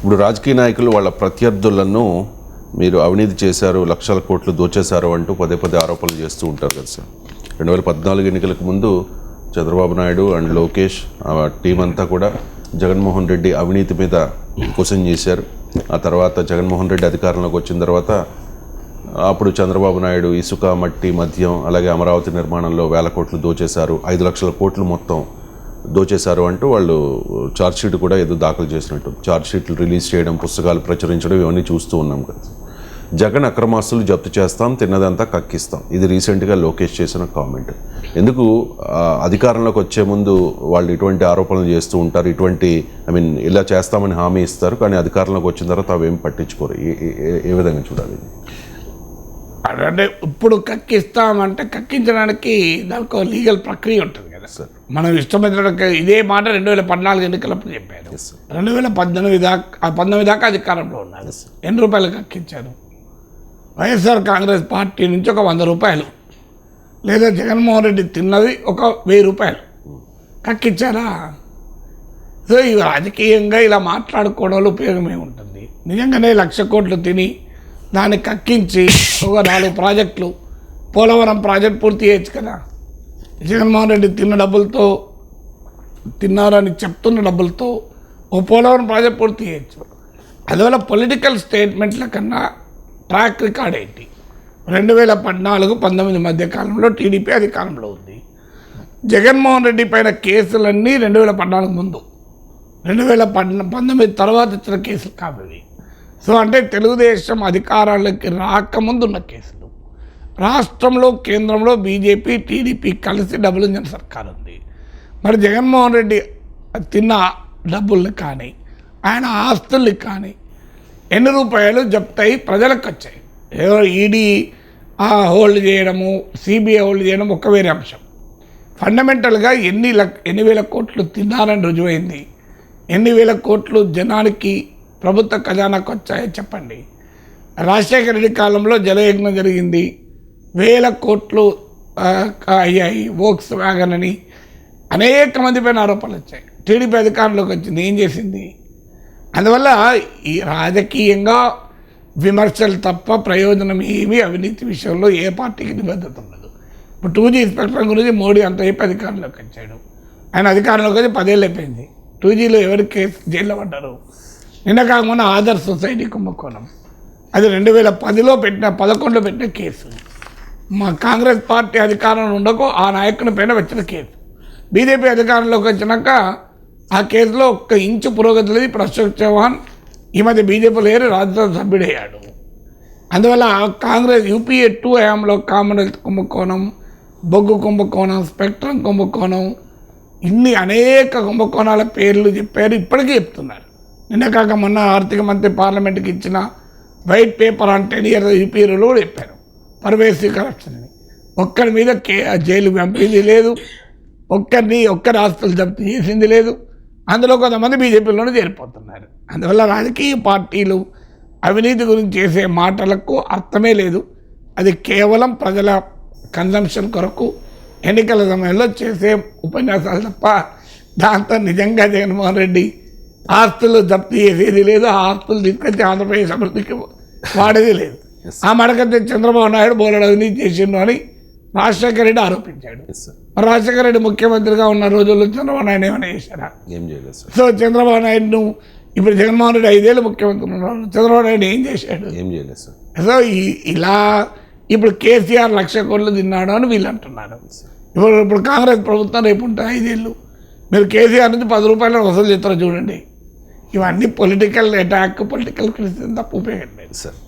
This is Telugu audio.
ఇప్పుడు రాజకీయ నాయకులు వాళ్ళ ప్రత్యర్థులను మీరు అవినీతి చేశారు, లక్షల కోట్లు దోచేశారు అంటూ పదే పదే ఆరోపణలు చేస్తూ ఉంటారు కదా సార్. 2014 ఎన్నికలకు ముందు చంద్రబాబు నాయుడు అండ్ లోకేష్ టీం అంతా కూడా జగన్మోహన్ రెడ్డి అవినీతి మీద క్వశ్చన్ చేశారు. ఆ తర్వాత జగన్మోహన్ రెడ్డి అధికారంలోకి వచ్చిన తర్వాత అప్పుడు చంద్రబాబు నాయుడు ఇసుక, మట్టి, మద్యం, అలాగే అమరావతి నిర్మాణంలో 1000 కోట్లు దోచేశారు, 5 లక్షల కోట్లు మొత్తం దోచేశారు అంటూ వాళ్ళు ఛార్జ్షీట్ కూడా ఏదో దాఖలు చేసినట్టు, ఛార్జ్షీట్లు రిలీజ్ చేయడం, పుస్తకాలు ప్రచురించడం ఇవన్నీ చూస్తూ ఉన్నాం కదా. జగన్ అక్రమాస్తులు జప్తు చేస్తాం, తిన్నదంతా కక్కిస్తాం, ఇది రీసెంట్గా లోకేష్ చేసిన కామెంట్. ఎందుకు అధికారంలోకి వచ్చే ముందు వాళ్ళు ఇటువంటి ఆరోపణలు చేస్తూ ఉంటారు, ఇలా చేస్తామని హామీ ఇస్తారు, కానీ అధికారంలోకి వచ్చిన తర్వాత అవేం పట్టించుకోరు? ఏ విధంగా చూడాలి? అంటే ఇప్పుడు కక్కిస్తామంటే కక్కించడానికి దానికి ఒక లీగల్ ప్రక్రియ ఉంటుంది కదా సార్. మనం ఇష్టమైనటువంటి ఇదే మాట 2014 ఎన్నికలప్పుడు చెప్పారు. 2019 దాకా అధికారంలో ఉన్నారు. ఎన్ని రూపాయలు కక్కించారు? వైఎస్ఆర్ కాంగ్రెస్ పార్టీ నుంచి ఒక 100 రూపాయలు, లేదా జగన్మోహన్ రెడ్డి తిన్నది ఒక 1000 రూపాయలు కక్కించారా? సో ఇవి రాజకీయంగా ఇలా మాట్లాడుకోవడం వల్ల ఉపయోగమే ఉంటుంది. నిజంగానే 1,00,000 కోట్లు తిని దాన్ని కక్కించి ఒక 4 ప్రాజెక్టులు, పోలవరం ప్రాజెక్ట్ పూర్తి చేయొచ్చు కదా. జగన్మోహన్ రెడ్డి తిన్న డబ్బులతో, తిన్నారని చెప్తున్న డబ్బులతో ఓ పోలవరం ప్రాజెక్ట్ పూర్తి చేయొచ్చు. అందువల్ల పొలిటికల్ స్టేట్మెంట్ల కన్నా ట్రాక్ రికార్డ్ ఏంటి? 2014-19 మధ్య కాలంలో టీడీపీ అధికారంలో ఉంది. జగన్మోహన్ రెడ్డి పైన కేసులన్నీ 2014 ముందు, 2019 తర్వాత వచ్చిన కేసులు కాబట్టి. సో అంటే తెలుగుదేశం అధికారాలకి రాకముందు ఉన్న కేసులు. రాష్ట్రంలో, కేంద్రంలో బీజేపీ, టీడీపీ కలిసి డబుల్ ఇంజన్ సర్కార్ ఉంది. మరి జగన్మోహన్ రెడ్డి తిన్న డబ్బుల్ని కానీ, ఆయన ఆస్తుల్ని కానీ ఎన్ని రూపాయలు జప్తాయి ప్రజలకు వచ్చాయి? ఏదో ఈడీ హోల్డ్ చేయడము, సిబిఐ హోల్డ్ చేయడం ఒక వేరే అంశం. ఫండమెంటల్గా ఎన్ని వేల కోట్లు తిన్నారని రుజువైంది. ఎన్ని వేల కోట్లు జనానికి, ప్రభుత్వ ఖజానాకు వచ్చాయో చెప్పండి. రాజశేఖర రెడ్డి కాలంలో జలయజ్ఞం జరిగింది, 1000 కోట్లు అయ్యాయి. వోక్స్ వ్యాగన్ అని అనేక మంది పైన ఆరోపణలు వచ్చాయి. టీడీపీ అధికారంలోకి వచ్చింది, ఏం చేసింది? అందువల్ల ఈ రాజకీయంగా విమర్శలు తప్ప ప్రయోజనం ఏమీ అవినీతి విషయంలో ఏ పార్టీకి నిబద్ధత ఉండదు. ఇప్పుడు 2G స్పెక్ట్రమ్ గురించి మోడీ అంత చెప్పి అధికారంలోకి వచ్చాడు. ఆయన అధికారంలోకి వచ్చి 10 ఏళ్ళు అయిపోయింది. 2Gలో ఎవరు కేసు జైల్లో పడ్డారు? నిన్న కాకుండా ఆదర్శ్ సొసైటీ కుంభకోణం, అది 2010లో పెట్టిన 11లో పెట్టిన కేసు. మా కాంగ్రెస్ పార్టీ అధికారంలో ఉండకు ఆ నాయకుని పైన వచ్చిన కేసు. బీజేపీ అధికారంలోకి వచ్చినాక ఆ కేసులో ఒక్క ఇంచు పురోగతి లేదు. ఇప్పుడు అశోక్ చౌహాన్ ఈ మధ్య బీజేపీలో ఏరి రాజ్యసభ సభ్యుడయ్యాడు. అందువల్ల కాంగ్రెస్ యూపీఏ 2 హయాంలో కామన్వెల్త్ కుంభకోణం, బొగ్గు కుంభకోణం, స్పెక్ట్రమ్ కుంభకోణం, ఇన్ని అనేక కుంభకోణాల పేర్లు చెప్పారు, ఇప్పటికీ చెప్తున్నారు. నిన్న కాక మొన్న ఆర్థిక మంత్రి పార్లమెంట్కి ఇచ్చిన వైట్ పేపర్ ఆన్ 10 years యూపీఏలో కూడా చెప్పారు పర్వేసివ్ కరప్షన్ అని. ఒక్కరి మీద జైలు పంపింది లేదు, ఒక్కరి ఆస్తులు జప్తు చేసింది లేదు. అందులో కొంతమంది బీజేపీలోనే చేరిపోతున్నారు. అందువల్ల రాజకీయ పార్టీలు అవినీతి గురించి చేసే మాటలకు అర్థమే లేదు. అది కేవలం ప్రజల కన్జంప్షన్ కొరకు ఎన్నికల సమయంలో చేసే ఉపన్యాసాలు తప్ప దాంతో నిజంగా జగన్మోహన్ రెడ్డి ఆస్తులు జప్తు చేసేది లేదు, ఆ ఆస్తులు తీసుకొచ్చి ఆంధ్రప్రదేశ్ అభివృద్ధికి వాడేది లేదు. ఆ మడకైతే చంద్రబాబు నాయుడు బోలెడు అవినీతి చేసిండు అని రాజశేఖర రెడ్డి ఆరోపించాడు. మరి రాజశేఖర రెడ్డి ముఖ్యమంత్రిగా ఉన్న రోజుల్లో చంద్రబాబు నాయుడు ఏమైనా చేశారా? ఏం చేయలేదు. సో చంద్రబాబు నాయుడును ఇప్పుడు జగన్మోహన్ రెడ్డి 5 ఏళ్ళు ముఖ్యమంత్రి ఉన్నారు, చంద్రబాబు నాయుడు ఏం చేశాడు? ఏం చేయలేదు సార్. సో ఇలా ఇప్పుడు కేసీఆర్ 1,00,000 కోట్లు తిన్నాడు అని వీళ్ళు అంటున్నారు. ఇప్పుడు కాంగ్రెస్ ప్రభుత్వం రేపు ఉంటాయి 5 ఏళ్ళు. మీరు కేసీఆర్ నుంచి 10 రూపాయలు వసూలు చేస్తారో చూడండి. ఇవన్నీ పొలిటికల్ అటాక్, పొలిటికల్ క్రిటిసిజం తప్ప ఉపయోగం లేదు సార్.